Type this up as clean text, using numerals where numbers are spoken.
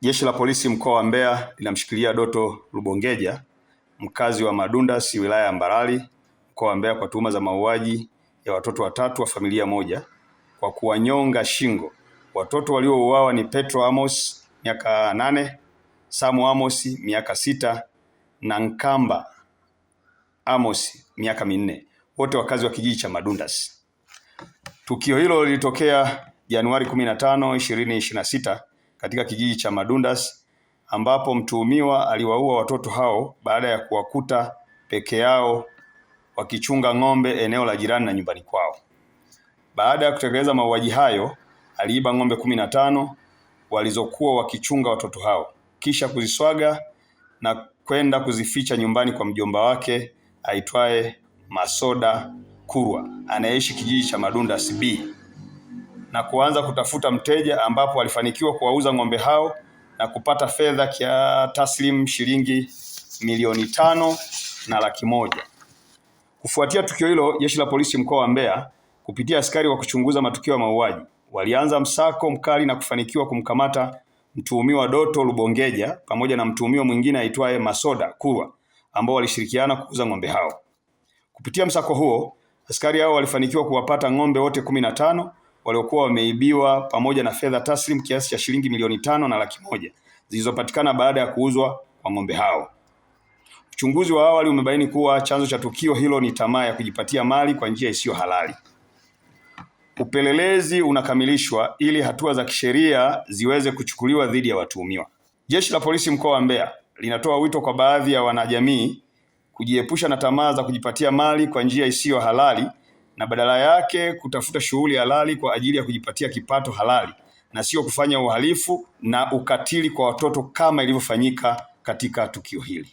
Jeshi la Polisi mkoa wa Mbeya linamshikilia Doto Lubongeja, mkazi wa Madundasi, wilaya ya Mbarali, mkoa wa Mbeya, kwa tuhuma za mauaji ya watoto watatu wa familia moja kwa kuwanyonga shingo. Watoto waliouawa ni Petro Amos miaka 8, Samu Amos miaka 6 na Nkamba Amos miaka 4, wote wakazi wa kijiji cha Madundasi. Tukio hilo lilitokea Januari 15, 2026 katika kijiji cha Madundasi, ambapo mtuhumiwa aliwaua watoto hao baada ya kuwakuta peke yao wakichunga ng'ombe eneo la jirani na nyumbani kwao. Baada ya kutekeleza mauaji hayo, aliiba ng'ombe 15 walizokuwa wakichunga watoto hao, kisha kuziswaga na kwenda kuzificha nyumbani kwa mjomba wake aitwaye Masoda Kurwa, anayeishi kijiji cha Madundasi B, na kuanza kutafuta mteja, ambapo alifanikiwa kuwauza ng'ombe hao na kupata fedha taslim shilingi milioni 5,100,000. Kufuatia tukio hilo, Jeshi la Polisi mkoa wa Mbeya kupitia askari wa kuchunguza matukio ya mauaji walianza msako mkali na kufanikiwa kumkamata mtuhumiwa Doto Lubongeja pamoja na mtuhumiwa mwingine aitwaye Masoda Kurwa, ambao walishirikiana kuuza ng'ombe hao. Kupitia msako huo, askari hao walifanikiwa kuwapata ng'ombe wote 15 waliokuwa wameibiwa pamoja na fedha taslim kiasi cha shilingi milioni 5,100,000 zilizopatikana baada ya kuuzwa kwa ng'ombe hao. Uchunguzi wa awali umebaini kuwa chanzo cha tukio hilo ni tamaa ya kujipatia mali kwa njia isiyo halali. Upelelezi unakamilishwa ili hatua za kisheria ziweze kuchukuliwa dhidi ya watuhumiwa. Jeshi la Polisi mkoa wa Mbeya linatoa wito kwa baadhi ya wanajamii kujiepusha na tamaa za kujipatia mali kwa njia isiyo halali na badala yake kutafuta shughuli halali kwa ajili ya kujipatia kipato halali na sio kufanya uhalifu na ukatili kwa watoto kama ilivyofanyika katika tukio hili.